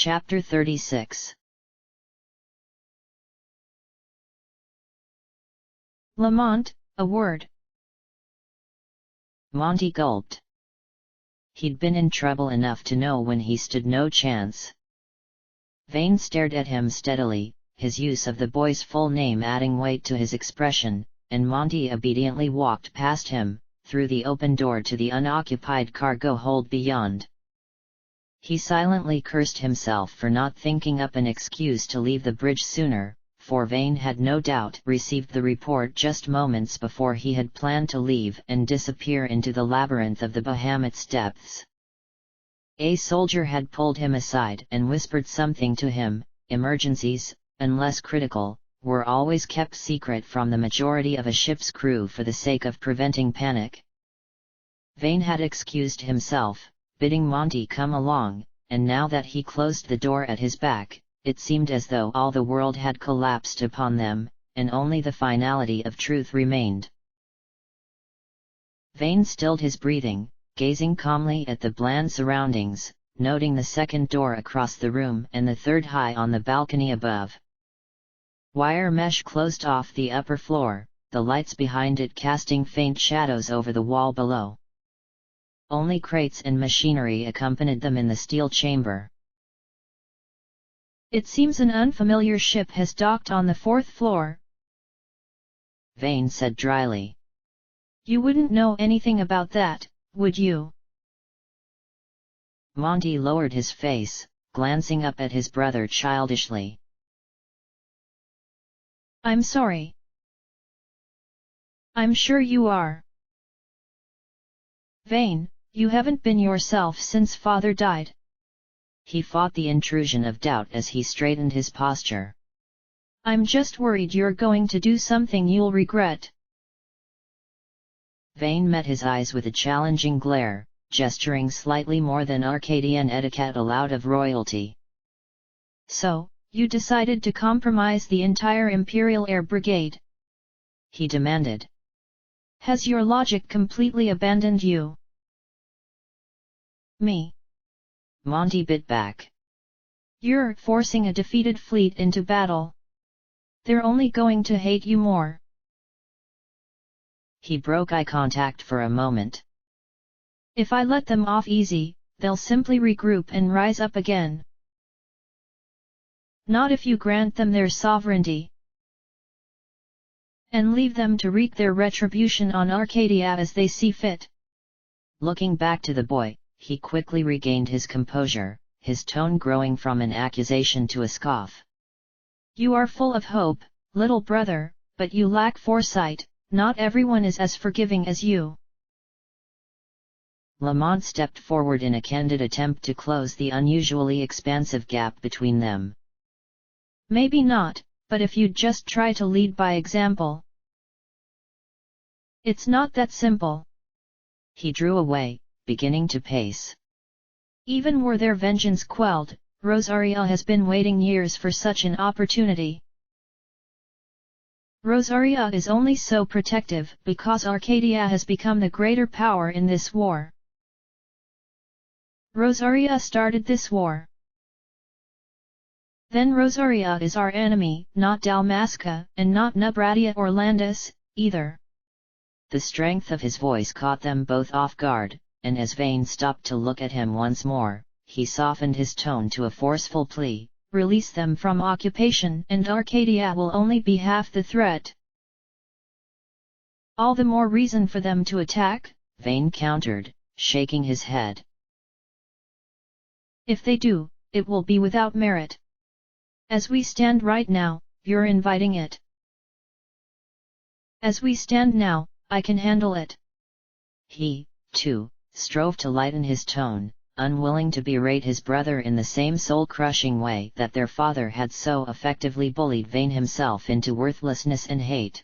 Chapter 36. Lamont, a word. Monty gulped. He'd been in trouble enough to know when he stood no chance. Vane stared at him steadily, his use of the boy's full name adding weight to his expression, and Monty obediently walked past him, through the open door to the unoccupied cargo hold beyond. He silently cursed himself for not thinking up an excuse to leave the bridge sooner, for Vane had no doubt received the report just moments before he had planned to leave and disappear into the labyrinth of the Bahamat's depths. A soldier had pulled him aside and whispered something to him. Emergencies, unless critical, were always kept secret from the majority of a ship's crew for the sake of preventing panic. Vane had excused himself, bidding Monty come along, and now that he closed the door at his back, it seemed as though all the world had collapsed upon them, and only the finality of truth remained. Vane stilled his breathing, gazing calmly at the bland surroundings, noting the second door across the room and the third high on the balcony above. Wire mesh closed off the upper floor, the lights behind it casting faint shadows over the wall below. Only crates and machinery accompanied them in the steel chamber. It seems an unfamiliar ship has docked on the 4th floor, Vane said dryly. You wouldn't know anything about that, would you? Monty lowered his face, glancing up at his brother childishly. I'm sorry. I'm sure you are. Vane, you haven't been yourself since Father died. He fought the intrusion of doubt as he straightened his posture. I'm just worried you're going to do something you'll regret. Vane met his eyes with a challenging glare, gesturing slightly more than Arcadian etiquette allowed of royalty. So, you decided to compromise the entire Imperial Air Brigade? He demanded. Has your logic completely abandoned you? Me? Monty bit back. You're forcing a defeated fleet into battle. They're only going to hate you more. He broke eye contact for a moment. If I let them off easy, they'll simply regroup and rise up again. Not if you grant them their sovereignty. And leave them to wreak their retribution on Arcadia as they see fit. Looking back to the boy, he quickly regained his composure, his tone growing from an accusation to a scoff. You are full of hope, little brother, but you lack foresight. Not everyone is as forgiving as you. Lamont stepped forward in a candid attempt to close the unusually expansive gap between them. Maybe not, but if you'd just try to lead by example. It's not that simple. He drew away, beginning to pace. Even were their vengeance quelled, Rosaria has been waiting years for such an opportunity. Rosaria is only so protective because Arcadia has become the greater power in this war. Rosaria started this war. Then Rosaria is our enemy, not Dalmasca, and not Nubradia or Landis, either. The strength of his voice caught them both off guard, and as Vane stopped to look at him once more, he softened his tone to a forceful plea. Release them from occupation and Arcadia will only be half the threat. All the more reason for them to attack, Vane countered, shaking his head. If they do, it will be without merit. As we stand right now, you're inviting it. As we stand now, I can handle it. He, too, strove to lighten his tone, unwilling to berate his brother in the same soul-crushing way that their father had so effectively bullied Vane himself into worthlessness and hate.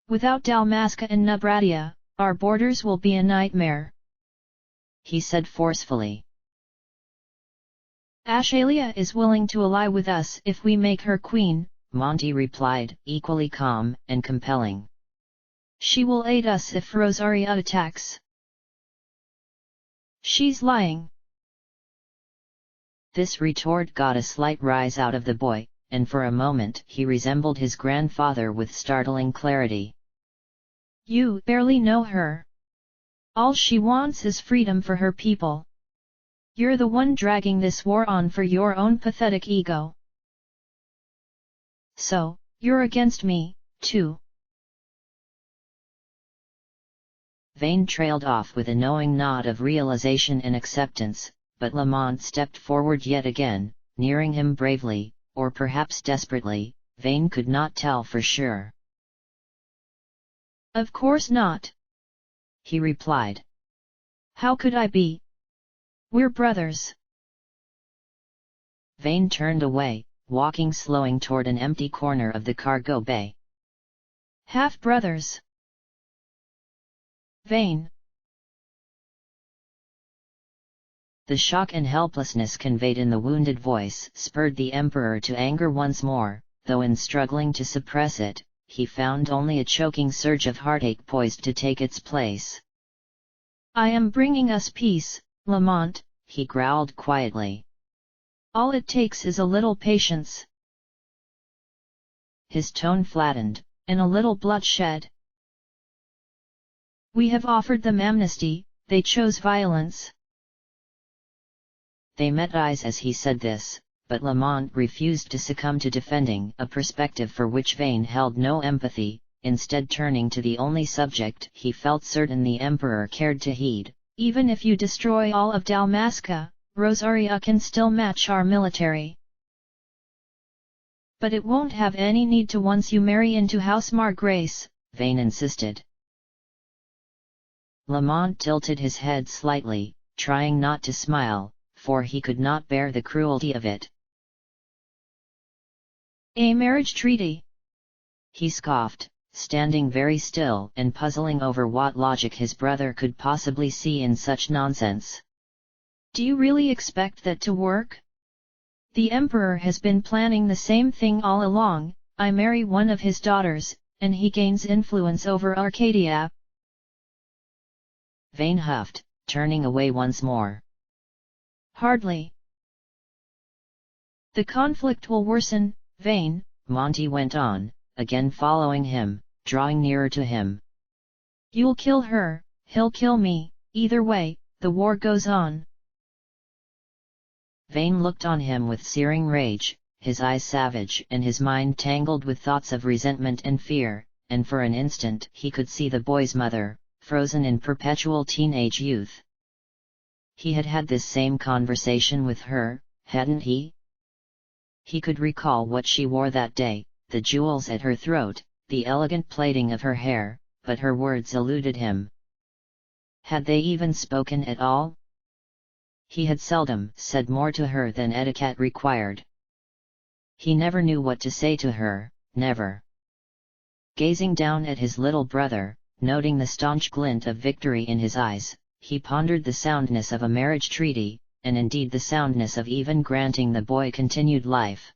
Without Dalmasca and Nubradia, our borders will be a nightmare, he said forcefully. Ashalia is willing to ally with us if we make her queen, Monty replied, equally calm and compelling. She will aid us if Rosaria attacks. She's lying. This retort got a slight rise out of the boy, and for a moment he resembled his grandfather with startling clarity. You barely know her. All she wants is freedom for her people. You're the one dragging this war on for your own pathetic ego. So, you're against me, too. Vayne trailed off with a knowing nod of realization and acceptance, but Lamont stepped forward yet again, nearing him bravely, or perhaps desperately, Vayne could not tell for sure. Of course not, he replied. How could I be? We're brothers. Vayne turned away, slowing toward an empty corner of the cargo bay. Half-brothers. Vayne. The shock and helplessness conveyed in the wounded voice spurred the Emperor to anger once more, though in struggling to suppress it, he found only a choking surge of heartache poised to take its place. I am bringing us peace, Lamont, he growled quietly. All it takes is a little patience. His tone flattened, and a little bloodshed. We have offered them amnesty, they chose violence. They met eyes as he said this, but Lamont refused to succumb to defending a perspective for which Vayne held no empathy, instead turning to the only subject he felt certain the Emperor cared to heed. Even if you destroy all of Dalmasca, Rosaria can still match our military. But it won't have any need to once you marry into House Margrace, Vayne insisted. Lamont tilted his head slightly, trying not to smile, for he could not bear the cruelty of it. A marriage treaty? He scoffed, standing very still and puzzling over what logic his brother could possibly see in such nonsense. Do you really expect that to work? The Emperor has been planning the same thing all along. I marry one of his daughters, and he gains influence over Arcadia. Vayne huffed, turning away once more. Hardly. The conflict will worsen, Vayne, Monty went on, again following him, drawing nearer to him. You'll kill her, he'll kill me, either way, the war goes on. Vayne looked on him with searing rage, his eyes savage and his mind tangled with thoughts of resentment and fear, and for an instant he could see the boy's mother, frozen in perpetual teenage youth. He had had this same conversation with her, hadn't he? He could recall what she wore that day, the jewels at her throat, the elegant plaiting of her hair, but her words eluded him. Had they even spoken at all? He had seldom said more to her than etiquette required. He never knew what to say to her, never. Gazing down at his little brother, noting the staunch glint of victory in his eyes, he pondered the soundness of a marriage treaty, and indeed the soundness of even granting the boy continued life.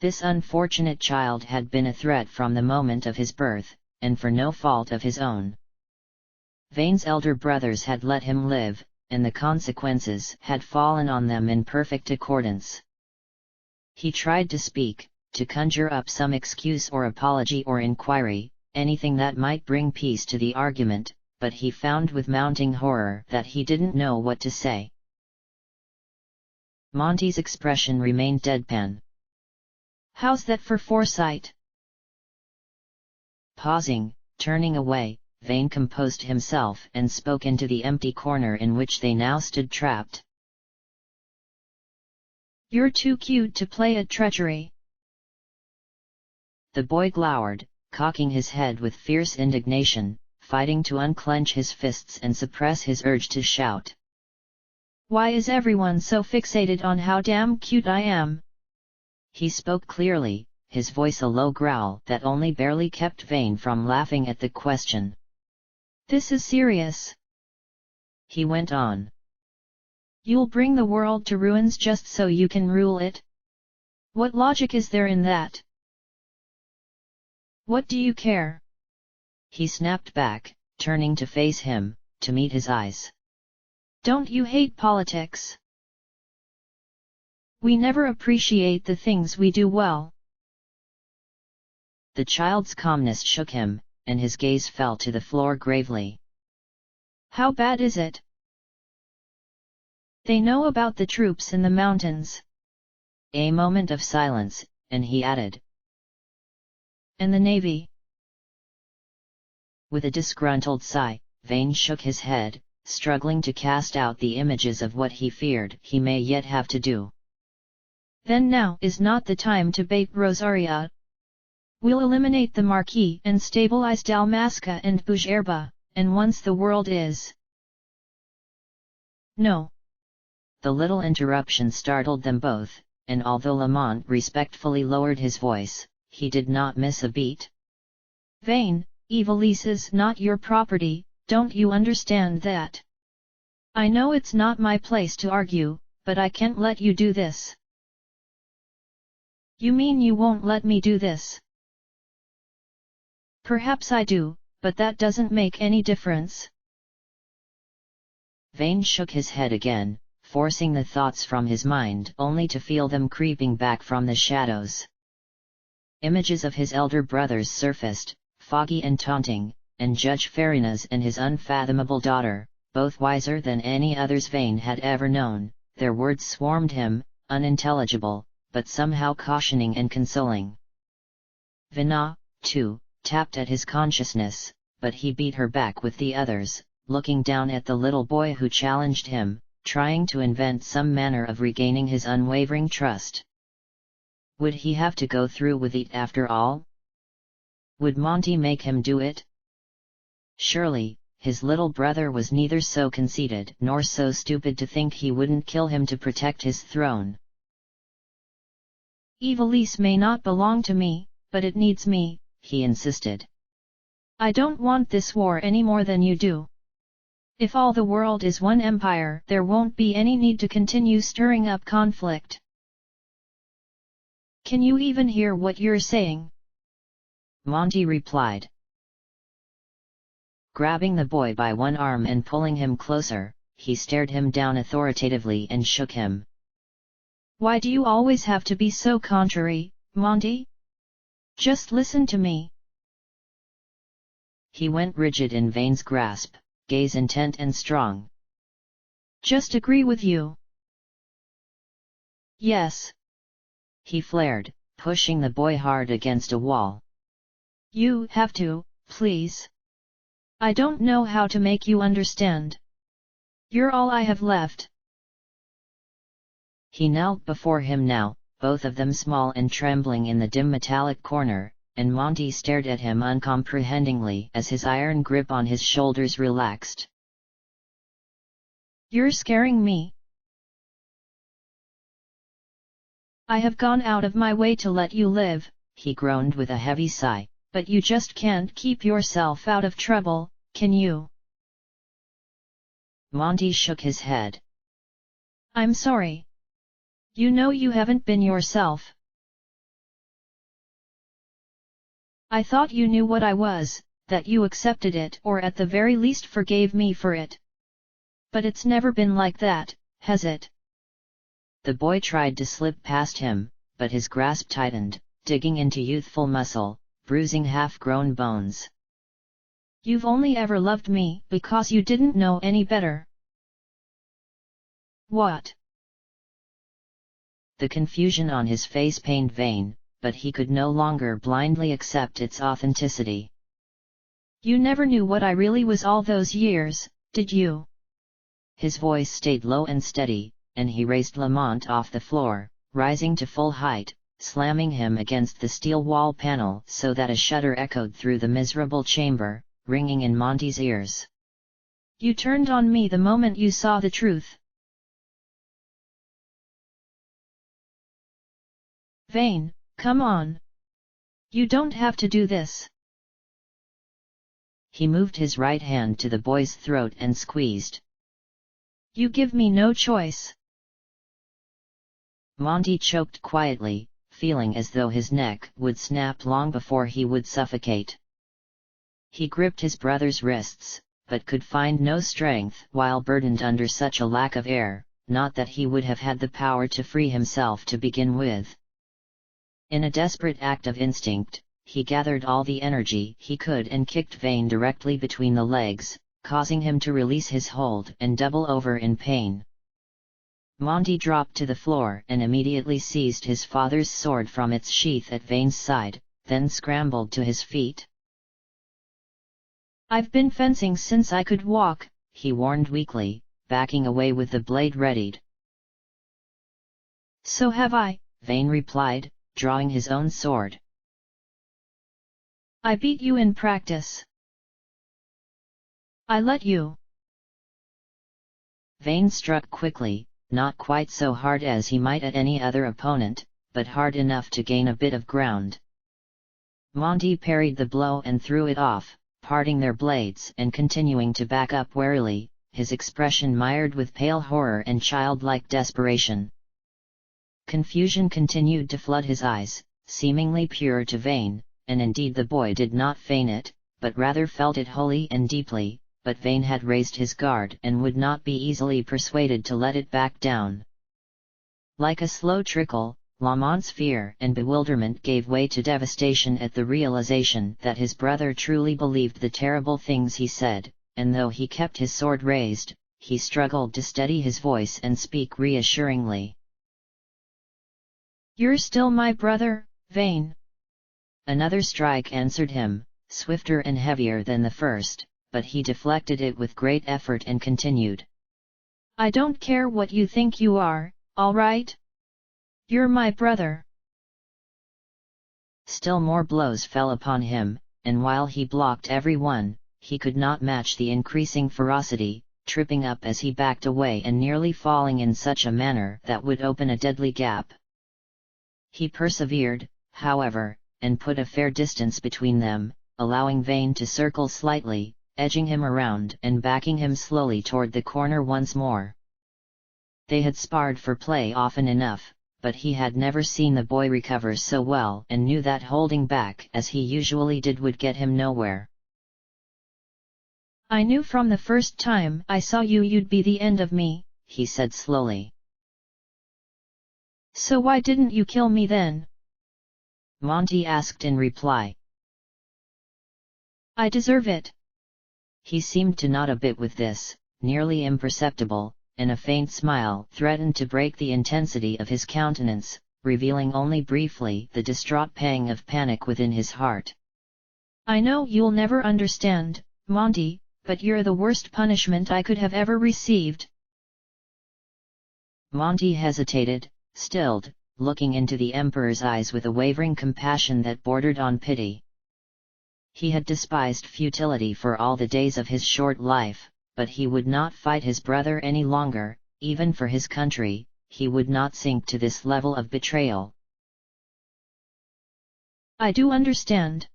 This unfortunate child had been a threat from the moment of his birth, and for no fault of his own. Vayne's elder brothers had let him live, and the consequences had fallen on them in perfect accordance. He tried to speak, to conjure up some excuse or apology or inquiry, anything that might bring peace to the argument, but he found with mounting horror that he didn't know what to say. Monty's expression remained deadpan. How's that for foresight? Pausing, turning away, Vayne composed himself and spoke into the empty corner in which they now stood trapped. You're too cute to play at treachery. The boy glowered, cocking his head with fierce indignation, fighting to unclench his fists and suppress his urge to shout. Why is everyone so fixated on how damn cute I am? He spoke clearly, his voice a low growl that only barely kept Vayne from laughing at the question. This is serious. He went on. You'll bring the world to ruins just so you can rule it? What logic is there in that? What do you care? He snapped back, turning to face him, to meet his eyes. Don't you hate politics? We never appreciate the things we do well. The child's calmness shook him, and his gaze fell to the floor gravely. How bad is it? They know about the troops in the mountains. A moment of silence, and he added. And the navy. With a disgruntled sigh, Vane shook his head, struggling to cast out the images of what he feared he may yet have to do. Then now is not the time to bait Rosaria. We'll eliminate the Marquis and stabilize Dalmasca and Bujerba, and once the world is... No. The little interruption startled them both, and although Lamont respectfully lowered his voice, he did not miss a beat. Vane, Evelise is not your property, don't you understand that? I know it's not my place to argue, but I can't let you do this. You mean you won't let me do this? Perhaps I do, but that doesn't make any difference. Vane shook his head again, forcing the thoughts from his mind only to feel them creeping back from the shadows. Images of his elder brothers surfaced, foggy and taunting, and Judge Farinas and his unfathomable daughter, both wiser than any others Vane had ever known. Their words swarmed him, unintelligible, but somehow cautioning and consoling. Vina, too, tapped at his consciousness, but he beat her back with the others, looking down at the little boy who challenged him, trying to invent some manner of regaining his unwavering trust. Would he have to go through with it after all? Would Monty make him do it? Surely, his little brother was neither so conceited nor so stupid to think he wouldn't kill him to protect his throne. Evelise may not belong to me, but it needs me, he insisted. I don't want this war any more than you do. If all the world is one empire, there won't be any need to continue stirring up conflict. Can you even hear what you're saying? Monty replied. Grabbing the boy by one arm and pulling him closer, he stared him down authoritatively and shook him. Why do you always have to be so contrary, Monty? Just listen to me. He went rigid in Vane's grasp, gaze intent and strong. Just agree with you. Yes. He flared, pushing the boy hard against a wall. You have to, please. I don't know how to make you understand. You're all I have left. He knelt before him now, both of them small and trembling in the dim metallic corner, and Monty stared at him uncomprehendingly as his iron grip on his shoulders relaxed. You're scaring me. I have gone out of my way to let you live, he groaned with a heavy sigh. But you just can't keep yourself out of trouble, can you? Monty shook his head. I'm sorry. You know you haven't been yourself. I thought you knew what I was, that you accepted it or at the very least forgave me for it. But it's never been like that, has it? The boy tried to slip past him, but his grasp tightened, digging into youthful muscle, bruising half-grown bones. You've only ever loved me because you didn't know any better. What? The confusion on his face pained Vane, but he could no longer blindly accept its authenticity. You never knew what I really was all those years, did you? His voice stayed low and steady, and he raised Lamont off the floor, rising to full height, slamming him against the steel wall panel so that a shudder echoed through the miserable chamber, ringing in Monty's ears. You turned on me the moment you saw the truth. Vane, come on. You don't have to do this. He moved his right hand to the boy's throat and squeezed. You give me no choice. Monty choked quietly, feeling as though his neck would snap long before he would suffocate. He gripped his brother's wrists, but could find no strength while burdened under such a lack of air, not that he would have had the power to free himself to begin with. In a desperate act of instinct, he gathered all the energy he could and kicked Vane directly between the legs, causing him to release his hold and double over in pain. Monty dropped to the floor and immediately seized his father's sword from its sheath at Vane's side, then scrambled to his feet. "I've been fencing since I could walk," he warned weakly, backing away with the blade readied. "So have I," Vane replied, drawing his own sword. "I beat you in practice. I let you." Vane struck quickly, not quite so hard as he might at any other opponent, but hard enough to gain a bit of ground. Monty parried the blow and threw it off, parting their blades and continuing to back up warily, his expression mired with pale horror and childlike desperation. Confusion continued to flood his eyes, seemingly pure to Vane, and indeed the boy did not feign it, but rather felt it wholly and deeply, but Vane had raised his guard and would not be easily persuaded to let it back down. Like a slow trickle, Lamont's fear and bewilderment gave way to devastation at the realization that his brother truly believed the terrible things he said, and though he kept his sword raised, he struggled to steady his voice and speak reassuringly. "You're still my brother, Vane." Another strike answered him, swifter and heavier than the first, but he deflected it with great effort and continued. "I don't care what you think you are, all right? You're my brother." Still more blows fell upon him, and while he blocked every one, he could not match the increasing ferocity, tripping up as he backed away and nearly falling in such a manner that would open a deadly gap. He persevered, however, and put a fair distance between them, allowing Vane to circle slightly, edging him around and backing him slowly toward the corner once more. They had sparred for play often enough, but he had never seen the boy recover so well and knew that holding back as he usually did would get him nowhere. "I knew from the first time I saw you you'd be the end of me," he said slowly. "So why didn't you kill me then?" Monty asked in reply. "I deserve it." He seemed to nod a bit with this, nearly imperceptible, and a faint smile threatened to break the intensity of his countenance, revealing only briefly the distraught pang of panic within his heart. "I know you'll never understand, Monty, but you're the worst punishment I could have ever received." Monty hesitated, stilled, looking into the Emperor's eyes with a wavering compassion that bordered on pity. He had despised futility for all the days of his short life, but he would not fight his brother any longer, even for his country. He would not sink to this level of betrayal. "I do understand."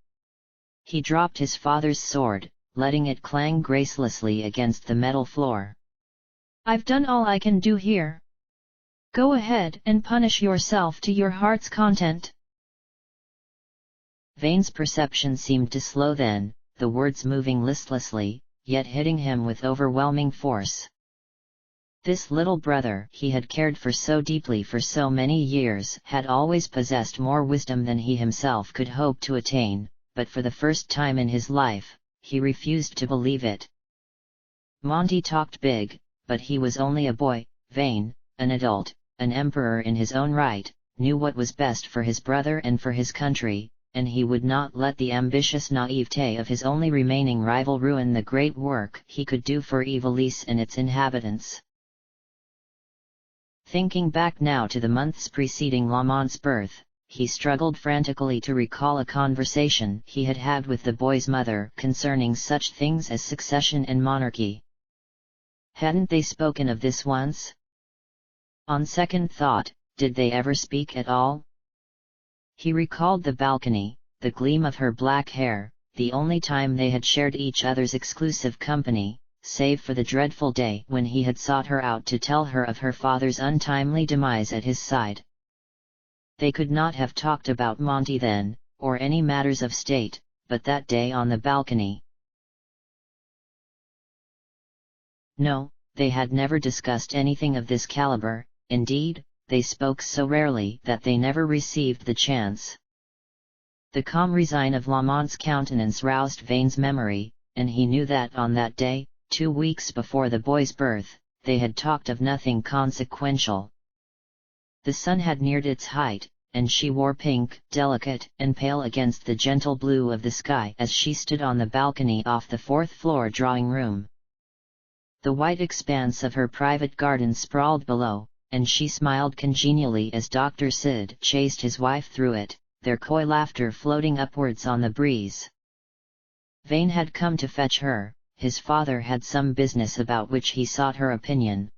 He dropped his father's sword, letting it clang gracelessly against the metal floor. "I've done all I can do here. Go ahead and punish yourself to your heart's content." Vane's perception seemed to slow then, the words moving listlessly, yet hitting him with overwhelming force. This little brother he had cared for so deeply for so many years had always possessed more wisdom than he himself could hope to attain, but for the first time in his life, he refused to believe it. Monty talked big, but he was only a boy. Vane, an adult, an emperor in his own right, knew what was best for his brother and for his country, and he would not let the ambitious naivete of his only remaining rival ruin the great work he could do for Ivalice and its inhabitants. Thinking back now to the months preceding Lamont's birth, he struggled frantically to recall a conversation he had had with the boy's mother concerning such things as succession and monarchy. Hadn't they spoken of this once? On second thought, did they ever speak at all? He recalled the balcony, the gleam of her black hair, the only time they had shared each other's exclusive company, save for the dreadful day when he had sought her out to tell her of her father's untimely demise at his side. They could not have talked about Monty then, or any matters of state, but that day on the balcony. No, they had never discussed anything of this caliber, indeed, they spoke so rarely that they never received the chance. The calm resign of Lamont's countenance roused Vane's memory, and he knew that on that day, 2 weeks before the boy's birth, they had talked of nothing consequential. The sun had neared its height, and she wore pink, delicate and pale against the gentle blue of the sky as she stood on the balcony off the 4th-floor drawing-room. The white expanse of her private garden sprawled below, and she smiled congenially as Dr. Sid chased his wife through it, their coy laughter floating upwards on the breeze. Vane had come to fetch her, his father had some business about which he sought her opinion.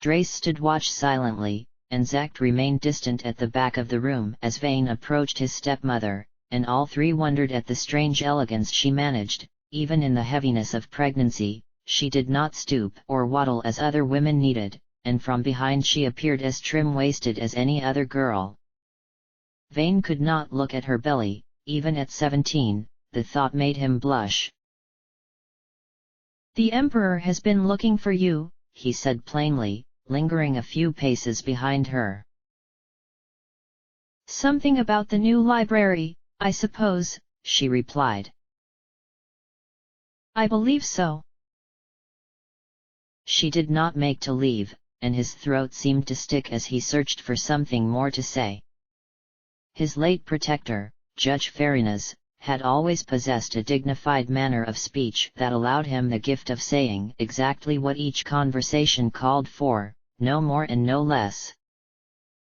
Drace stood watch silently, and Zacht remained distant at the back of the room as Vane approached his stepmother, and all three wondered at the strange elegance she managed. Even in the heaviness of pregnancy, she did not stoop or waddle as other women needed, and from behind she appeared as trim-waisted as any other girl. Vane could not look at her belly, even at 17, the thought made him blush. "The Emperor has been looking for you," he said plainly, lingering a few paces behind her. "Something about the new library, I suppose," she replied. "I believe so." She did not make to leave, and his throat seemed to stick as he searched for something more to say. His late protector, Judge Farinas, had always possessed a dignified manner of speech that allowed him the gift of saying exactly what each conversation called for, no more and no less.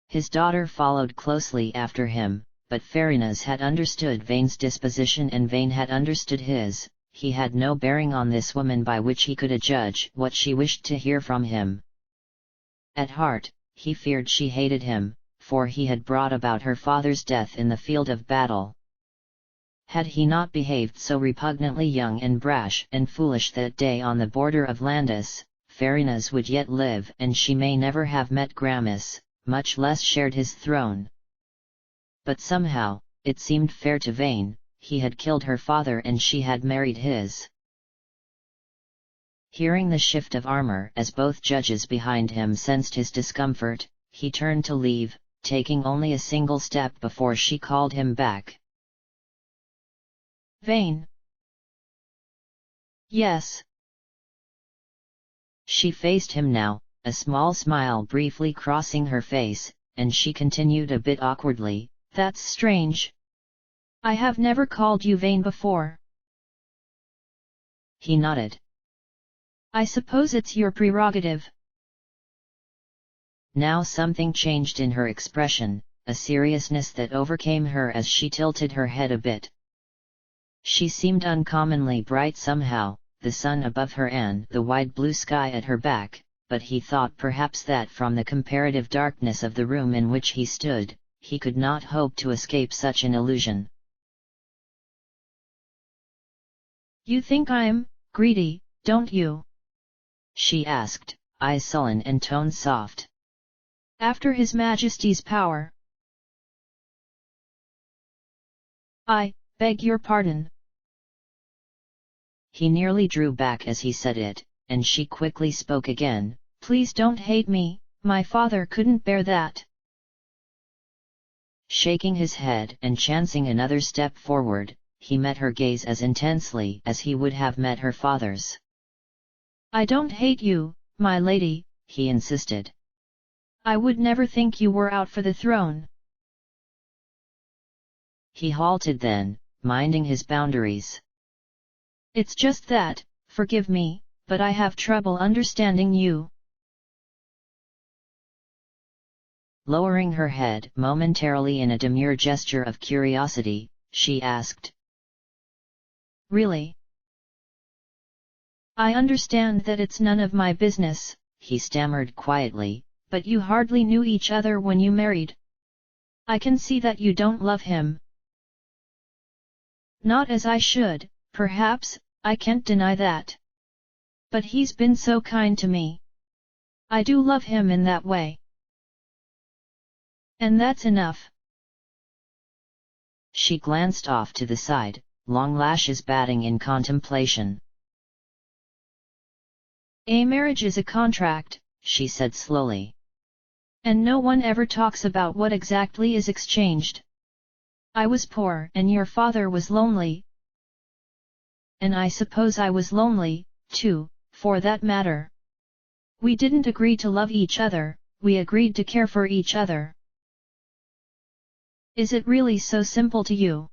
His daughter followed closely after him, but Farinas had understood Vane's disposition and Vane had understood his. He had no bearing on this woman by which he could adjudge what she wished to hear from him. At heart, he feared she hated him, for he had brought about her father's death in the field of battle. Had he not behaved so repugnantly young and brash and foolish that day on the border of Landis, Farinas would yet live and she may never have met Gramus, much less shared his throne. But somehow, it seemed fair to Vane. He had killed her father and she had married his. Hearing the shift of armor as both judges behind him sensed his discomfort, he turned to leave, taking only a single step before she called him back. "Vane." "Yes." She faced him now, a small smile briefly crossing her face, and she continued a bit awkwardly, "That's strange. I have never called you Vane before." He nodded. "I suppose it's your prerogative." Now something changed in her expression, a seriousness that overcame her as she tilted her head a bit. She seemed uncommonly bright somehow, the sun above her and the wide blue sky at her back, but he thought perhaps that from the comparative darkness of the room in which he stood, he could not hope to escape such an illusion. "You think I'm greedy, don't you?" she asked, eyes sullen and tone soft. "After His Majesty's power." "I beg your pardon." He nearly drew back as he said it, and she quickly spoke again, "Please don't hate me, my father couldn't bear that." Shaking his head and chancing another step forward, he met her gaze as intensely as he would have met her father's. "I don't hate you, my lady," he insisted. "I would never think you were out for the throne." He halted then, minding his boundaries. "It's just that, forgive me, but I have trouble understanding you." Lowering her head momentarily in a demure gesture of curiosity, she asked, "Really?" "I understand that it's none of my business," he stammered quietly, "but you hardly knew each other when you married. I can see that you don't love him." "Not as I should, perhaps, I can't deny that. But he's been so kind to me. I do love him in that way. And that's enough." She glanced off to the side, long lashes batting in contemplation. A marriage is a contract, she said slowly. And no one ever talks about what exactly is exchanged. I was poor and your father was lonely. And I suppose I was lonely, too, for that matter. We didn't agree to love each other, we agreed to care for each other. Is it really so simple to you?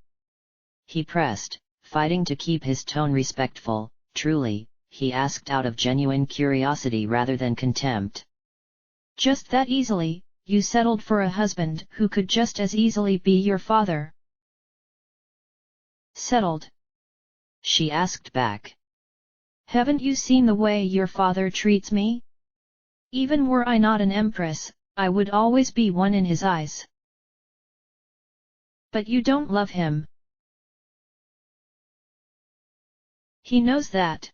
He pressed, fighting to keep his tone respectful. Truly, he asked out of genuine curiosity rather than contempt. Just that easily, you settled for a husband who could just as easily be your father. Settled? She asked back. Haven't you seen the way your father treats me? Even were I not an empress, I would always be one in his eyes. But you don't love him. He knows that.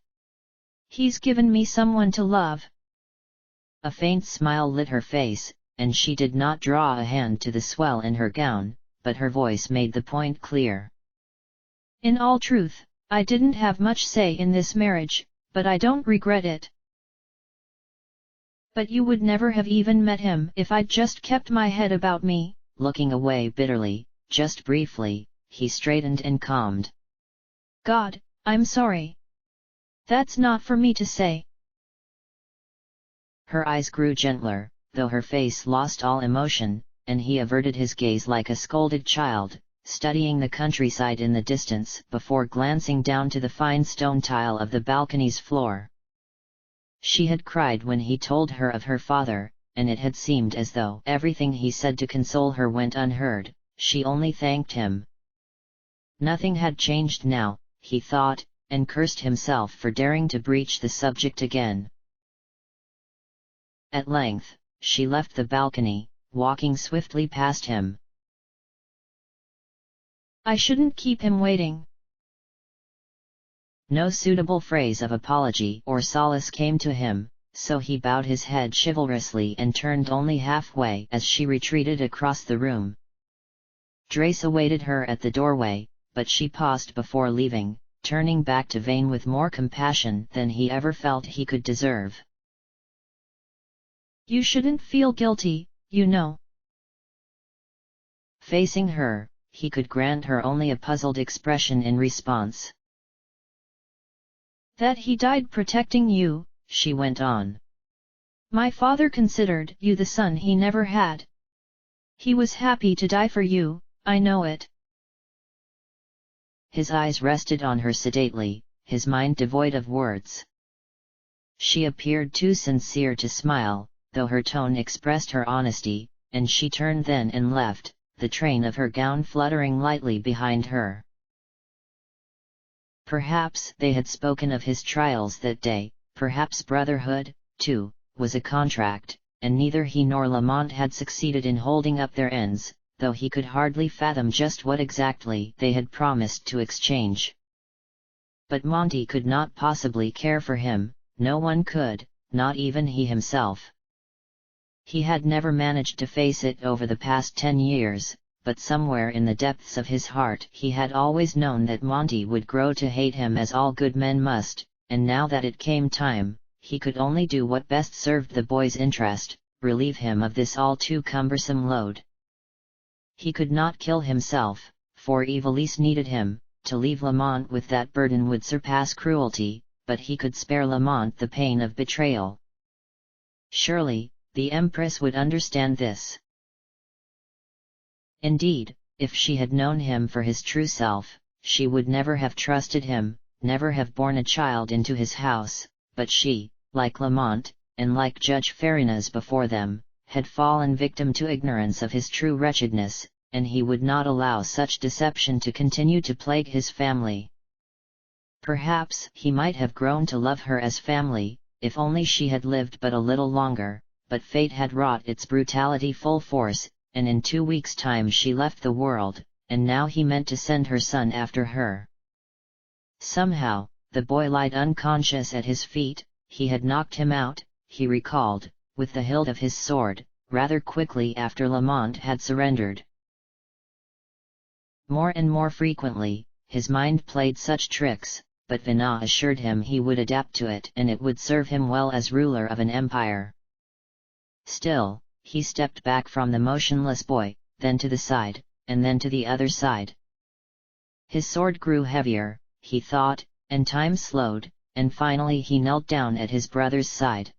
He's given me someone to love. A faint smile lit her face, and she did not draw a hand to the swell in her gown, but her voice made the point clear. In all truth, I didn't have much say in this marriage, but I don't regret it. But you would never have even met him if I'd just kept my head about me. Looking away bitterly, just briefly, he straightened and calmed. God, I'm sorry. That's not for me to say. Her eyes grew gentler, though her face lost all emotion, and he averted his gaze like a scolded child, studying the countryside in the distance before glancing down to the fine stone tile of the balcony's floor. She had cried when he told her of her father, and it had seemed as though everything he said to console her went unheard. She only thanked him. Nothing had changed now, he thought, and cursed himself for daring to breach the subject again. At length, she left the balcony, walking swiftly past him. I shouldn't keep him waiting. No suitable phrase of apology or solace came to him, so he bowed his head chivalrously and turned only halfway as she retreated across the room. Drace awaited her at the doorway, but she paused before leaving, turning back to Vane with more compassion than he ever felt he could deserve. You shouldn't feel guilty, you know. Facing her, he could grant her only a puzzled expression in response. That he died protecting you, she went on. My father considered you the son he never had. He was happy to die for you, I know it. His eyes rested on her sedately, his mind devoid of words. She appeared too sincere to smile, though her tone expressed her honesty, and she turned then and left, the train of her gown fluttering lightly behind her. Perhaps they had spoken of his trials that day, perhaps brotherhood, too, was a contract, and neither he nor Lamont had succeeded in holding up their ends, though he could hardly fathom just what exactly they had promised to exchange. But Monty could not possibly care for him, no one could, not even he himself. He had never managed to face it over the past 10 years, but somewhere in the depths of his heart he had always known that Monty would grow to hate him as all good men must, and now that it came time, he could only do what best served the boy's interest, relieve him of this all too cumbersome load. He could not kill himself, for Ivelisse needed him, to leave Lamont with that burden would surpass cruelty, but he could spare Lamont the pain of betrayal. Surely, the Empress would understand this. Indeed, if she had known him for his true self, she would never have trusted him, never have borne a child into his house, but she, like Lamont, and like Judge Farinas before them, had fallen victim to ignorance of his true wretchedness, and he would not allow such deception to continue to plague his family. Perhaps he might have grown to love her as family, if only she had lived but a little longer, but fate had wrought its brutality full force, and in 2 weeks' time she left the world, and now he meant to send her son after her. Somehow, the boy lied unconscious at his feet. He had knocked him out, he recalled, with the hilt of his sword, rather quickly after Lamont had surrendered. More and more frequently, his mind played such tricks, but Vina assured him he would adapt to it and it would serve him well as ruler of an empire. Still, he stepped back from the motionless boy, then to the side, and then to the other side. His sword grew heavier, he thought, and time slowed, and finally he knelt down at his brother's side.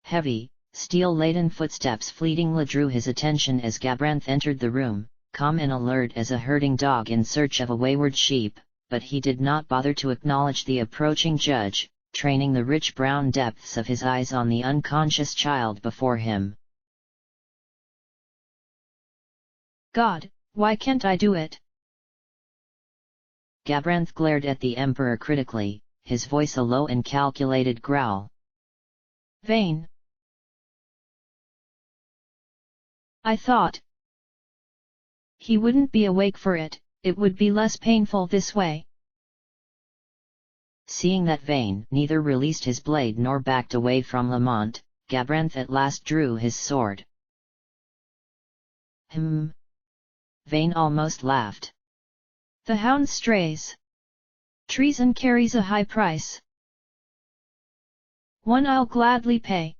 Heavy, steel-laden footsteps fleetingly drew his attention as Gabranth entered the room, calm and alert as a herding dog in search of a wayward sheep, but he did not bother to acknowledge the approaching judge, training the rich brown depths of his eyes on the unconscious child before him. God, why can't I do it? Gabranth glared at the Emperor critically, his voice a low and calculated growl. Vain. I thought he wouldn't be awake for it, it would be less painful this way. Seeing that Vane neither released his blade nor backed away from Lamont, Gabranth at last drew his sword. Vane almost laughed. The hound strays. Treason carries a high price. One I'll gladly pay.